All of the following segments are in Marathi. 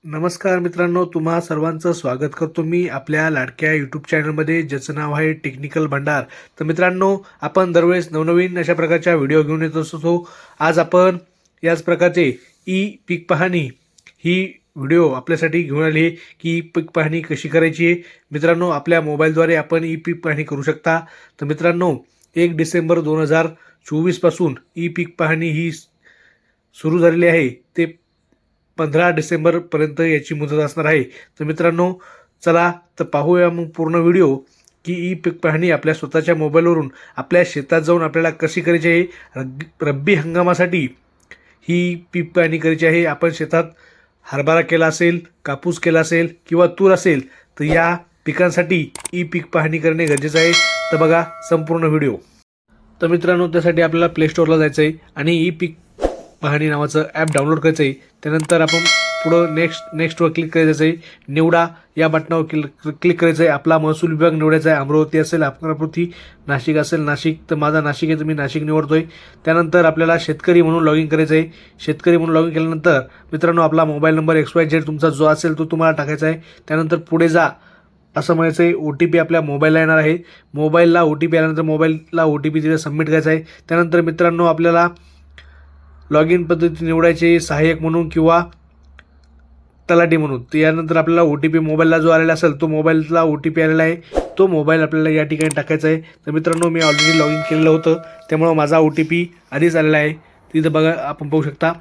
नमस्कार मित्रांनो, तुम्हा सर्वांचं स्वागत करतो मी आपल्या लाडक्या यूट्यूब चॅनलमध्ये, ज्याचं नाव आहे टेक्निकल भंडार. तर मित्रांनो, आपण दरवेळेस नवनवीन अशा प्रकारच्या व्हिडिओ घेऊन येत असतो. आज आपण याच प्रकारचे ई पीक पाहणी ही व्हिडिओ आपल्यासाठी घेऊन आली आहे की पीक पाहणी कशी करायची आहे. मित्रांनो, आपल्या मोबाईलद्वारे आपण ई पीक पाहणी करू शकता. तर मित्रांनो, 1 डिसेंबर 2024 पासून ई पीक पाहणी ही सुरू झालेली आहे. ते 15 डिसेंबरपर्यंत याची मुदत असणार आहे. तर मित्रांनो, चला तर पाहूया मग पूर्ण व्हिडिओ की ई पीक पाहणी आपल्या स्वतःच्या मोबाईलवरून आपल्या शेतात जाऊन आपल्याला कशी करायची आहे. रब्बी हंगामासाठी ही पीक पाहणी करायची आहे. आपण शेतात हरभरा केला असेल, कापूस केला असेल किंवा तूर असेल, तर या पिकांसाठी ई पीक पाहणी करणे गरजेचं आहे. तर बघा संपूर्ण व्हिडिओ. तर मित्रांनो, त्यासाठी आपल्याला प्ले स्टोअरला जायचं आहे आणि ई पीक पाहणी नावाचं ॲप डाउनलोड करायचं आहे. त्यानंतर आपण पुढं नेक्स्टवर क्लिक करायचं आहे. निवडा या बटनावर क्लिक करायचं आहे. आपला महसूल विभाग निवडायचा आहे. अमरावती असेल, अमरावती, नाशिक असेल नाशिक, तर माझा नाशिक आहे, तर मी नाशिक निवडतोय. त्यानंतर आपल्याला शेतकरी म्हणून लॉग इन करायचं आहे. शेतकरी म्हणून लॉग इन केल्यानंतर मित्रांनो, आपला मोबाईल नंबर XYZ तुमचा जो असेल तो तुम्हाला टाकायचा आहे. त्यानंतर पुढे जा असं म्हणायचं आहे. OTP आपल्या मोबाईलला येणार आहे. मोबाईलला OTP आल्यानंतर मोबाईलला OTP तिथे सबमिट करायचा आहे. त्यानंतर मित्रांनो, आपल्याला लॉग इन पद्धती निवडायची, सहाय्यक म्हणून किंवा तलाठी म्हणून. तर यानंतर आपल्याला OTP मोबाईलला जो आलेला असेल तो मोबाईलला OTP आलेला आहे, तो मोबाईल आपल्याला या ठिकाणी टाकायचा आहे. तर मित्रांनो, मी ऑलरेडी लॉग इन केलेलं होतं, त्यामुळं माझा OTP आधीच आलेला आहे. तिथं बघा, आपण पाहू शकता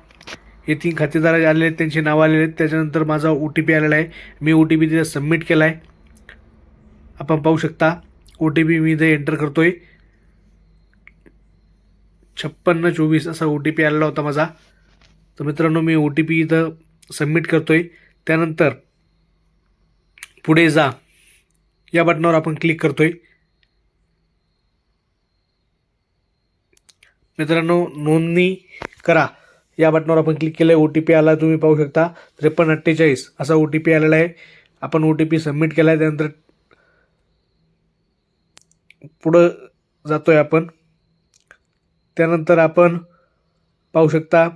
हे 3 खातेदार आलेले आहेत, त्यांची नावं आलेले आहेत. त्याच्यानंतर माझा OTP आलेला आहे. मी OTP तिथे सबमिट केला आहे. आपण पाहू शकता OTP मी इथे एंटर करतोय. 5624 असा OTP आलेला होता माझा. तर मित्रांनो, मी OTP इथं सबमिट करतोय. त्यानंतर पुढे जा या बटनावर आपण क्लिक करतोय. मित्रांनो, नोंदणी करा या बटनावर आपण क्लिक केलं. OTP आला, तुम्ही पाहू शकता 5348 असा OTP आलेला आहे. आपण OTP सबमिट केला आहे. त्यानंतर पुढं जातोय आपण. त्यानंतर आपण पाहू शकता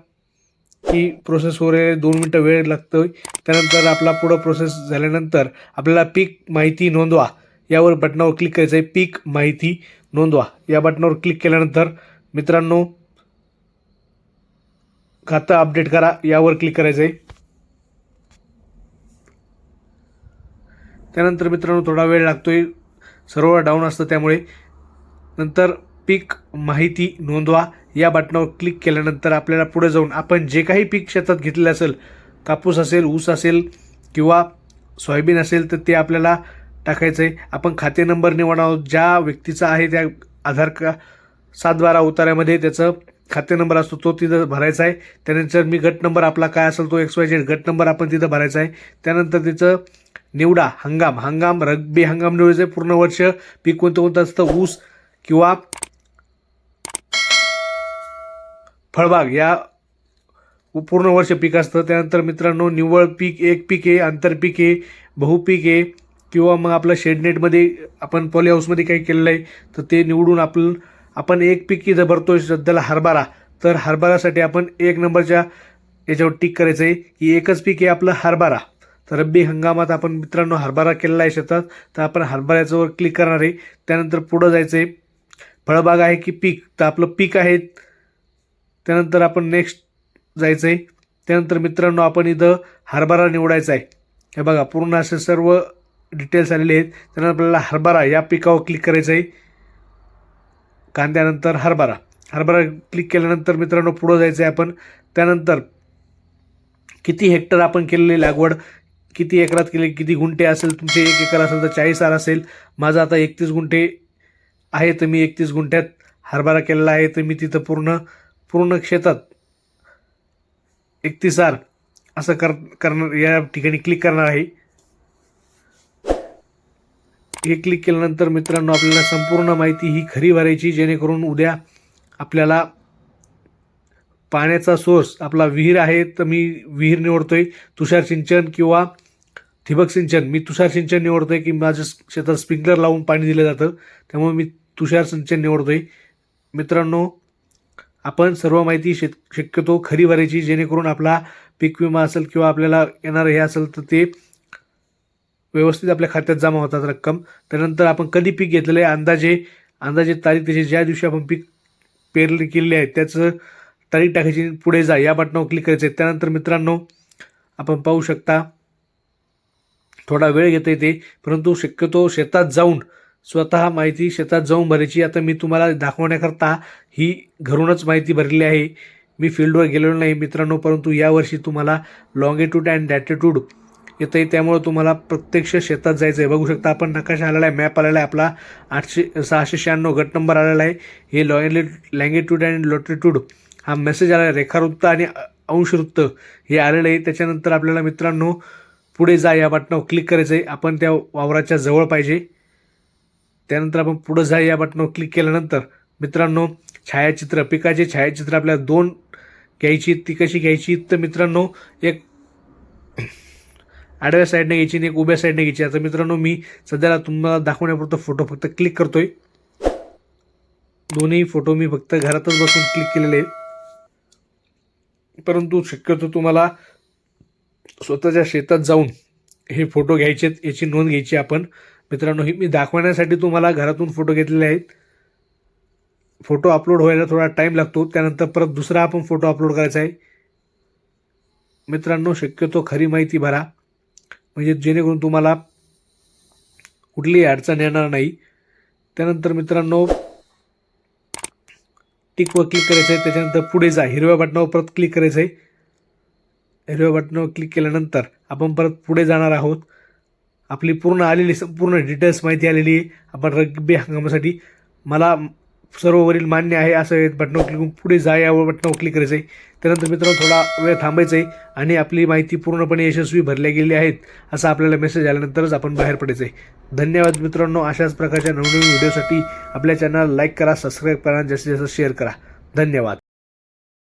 की प्रोसेस वगैरे 2 मिनटं वेळ लागतोय. त्यानंतर आपला पुढं प्रोसेस झाल्यानंतर आपल्याला पीक माहिती नोंदवा यावर बटनावर क्लिक करायचं आहे. पीक माहिती नोंदवा या बटनावर क्लिक केल्यानंतर मित्रांनो, खातं अपडेट करा यावर क्लिक करायचं आहे. त्यानंतर मित्रांनो, थोडा वेळ लागतोय, सर्व्हर डाऊन असतं त्यामुळे. नंतर पीक माहिती नोंदवा या बटनावर क्लिक केल्यानंतर आपल्याला पुढे जाऊन आपण जे काही पीक शेतात घेतलेलं असेल, कापूस असेल, ऊस असेल किंवा सोयाबीन असेल, तर ते आपल्याला टाकायचं आहे. आपण खाते नंबर निवडणार आहोत. ज्या व्यक्तीचा आहे त्या आधार 712 उतार्यामध्ये त्याचं खाते नंबर असतो, तो तिथं भरायचा आहे. त्यानंतर मी गट नंबर आपला काय असेल तो XYZ गट नंबर आपण तिथं भरायचा आहे. त्यानंतर तिचं निवडा हंगाम रब्बी हंगाम निवडायचं आहे. पूर्ण वर्ष पीक कोणतं असतं, ऊस किंवा फळबाग या पूर्ण वर्ष पीक असतं. त्यानंतर मित्रांनो, निव्वळ पीक, एक पीक आहे, आंतरपीक आहे, बहुपीक आहे, किंवा मग आपलं शेडनेटमध्ये आपण पॉली हाऊसमध्ये काही केलेलं आहे तर ते निवडून आपण एक पीक इथं भरतोय सध्याला हरभरा. तर हरभरासाठी आपण 1 नंबरच्या याच्यावर टिक करायचं आहे की एकच पीक आहे आपलं हरभरा. तर रब्बी हंगामात आपण मित्रांनो हरभरा केलेला आहे शेतात, तर आपण हरभऱ्याच्यावर क्लिक करणार आहे. त्यानंतर पुढं जायचं आहे. फळबाग आहे की पीक, तर आपलं पीक आहे. त्यानंतर आपण नेक्स्ट जायचं आहे. त्यानंतर मित्रांनो, आपण इथं हरभरा निवडायचा आहे. हे बघा, पूर्ण असे सर्व डिटेल्स आलेले आहेत. त्यानंतर आपल्याला हरभरा या पिकावर क्लिक करायचं आहे. कांद्यानंतर हरभरा क्लिक केल्यानंतर मित्रांनो, पुढं जायचं आहे आपण. त्यानंतर किती हेक्टर आपण केलेली लागवड, किती एकरात केली, किती गुंठे असेल, तुमचे 1 एकर असेल तर 40 आर असेल. माझं आता 31 गुंठे आहे, तर मी 31 गुंठ्यात हरभरा केलेला आहे. तर मी तिथं पूर्ण शेतात 31 आर असं करणार, या ठिकाणी क्लिक करणार आहे. हे क्लिक केल्यानंतर मित्रांनो, आपल्याला संपूर्ण माहिती ही खरी भरायची, जेणेकरून उद्या आपल्याला पाण्याचा सोर्स आपला विहीर आहे, तर मी विहीर निवडतोय. तुषार सिंचन किंवा ठिबक सिंचन, मी तुषार सिंचन निवडतोय की माझ्या शेतात स्प्रिंकलर लावून पाणी दिलं जातं, त्यामुळे मी तुषार सिंचन निवडतोय. मित्रांनो, आपण सर्व माहिती शक्यतो खरी भरायची, जेणेकरून आपला पीक विमा असेल किंवा आपल्याला येणारं हे असेल तर ते व्यवस्थित आपल्या खात्यात जमा होतात रक्कम. त्यानंतर आपण कधी पीक घेतलेलं आहे अंदाजे तारीख त्याची ज्या दिवशी आपण पीक पेरणी केलेली आहे त्याचं तारीख टाकायची, पुढे जा या बटनावर क्लिक करायचं आहे. त्यानंतर मित्रांनो आपण पाहू शकता थोडा वेळ घेता येते, परंतु शक्यतो शेतात जाऊन स्वतः माहिती शेतात जाऊन भरायची. आता मी तुम्हाला दाखवण्याकरता ही घरूनच माहिती भरलेली आहे, मी फील्डवर गेलेलो नाही मित्रांनो. परंतु यावर्षी तुम्हाला लॉंगिट्यूड अँड लॅटिट्यूड येतं आहे, त्यामुळे तुम्हाला प्रत्यक्ष शेतात जायचं आहे. बघू शकता आपण नकाशा आलेला आहे, मॅप आलेला आहे आपला 696 गट नंबर आलेला आहे. हे लॉंगिट्यूड अँड लॅटिट्यूड हा मेसेज आला आहे, रेखावृत्त आणि अंशवृत्त हे आलेलं आहे. त्याच्यानंतर आपल्याला मित्रांनो पुढे जा या बटनावर क्लिक करायचं आहे. आपण त्या वावराच्या जवळ पाहिजे. त्यानंतर आपण पुढे जा या बटनावर क्लिक केल्यानंतर मित्रांनो छायाचित्र, पिकाचे छायाचित्र आपल्याला 2 घ्यायची. ती कशी घ्यायची तर मित्रांनो एक आडव्या साईडने घ्यायची आणि एक उभ्या साईडने घ्यायची. आता मित्रांनो मी सध्याला तुम्हाला दाखवण्यापुरतं फोटो फक्त क्लिक करतोय. दोन्ही फोटो मी फक्त घरातच बसून क्लिक केलेले आहेत, परंतु शक्यतो तुम्हाला स्वतःच्या शेतात जाऊन हे फोटो घ्यायचे, याची नोंद घ्यायची आपण. मित्रांनो ही मी दाखवण्यासाठी तुम्हाला घरातून फोटो घेतलेले आहेत. फोटो अपलोड व्हायला थोडा टाईम लागतो, त्यानंतर परत दुसरा आपण फोटो अपलोड करायचा आहे. मित्रांनो शक्यतो खरी माहिती भरा, म्हणजे जेणेकरून तुम्हाला कुठलीही अडचण येणार नाही. त्यानंतर मित्रांनो टिकवर क्लिक करायचं आहे. त्याच्यानंतर पुढे जा हिरव्या बटनावर परत क्लिक करायचं आहे. हिरव्या बटनावर क्लिक केल्यानंतर आपण परत पुढे जाणार आहोत. आपली पूर्ण डिटेल्स माहिती आलेली आहे. आपण रब्बी हंगामासाठी मला सर्ववरील मान्य आहे असं बटनावर क्लिक करून पुढे जा या बटनावर क्लिक करायचं आहे. त्यानंतर मित्रांनो थोडा वेळ थांबायचं आहे आणि आपली माहिती पूर्णपणे यशस्वी भरल्या गेली आहेत असा आपल्याला मेसेज आल्यानंतरच आपण बाहेर पडायचं आहे. धन्यवाद मित्रांनो. अशाच प्रकारच्या नवनवीन व्हिडिओसाठी आपल्या चॅनल लाईक करा, सबस्क्राईब करा, जास्तीत जास्त शेअर करा. धन्यवाद.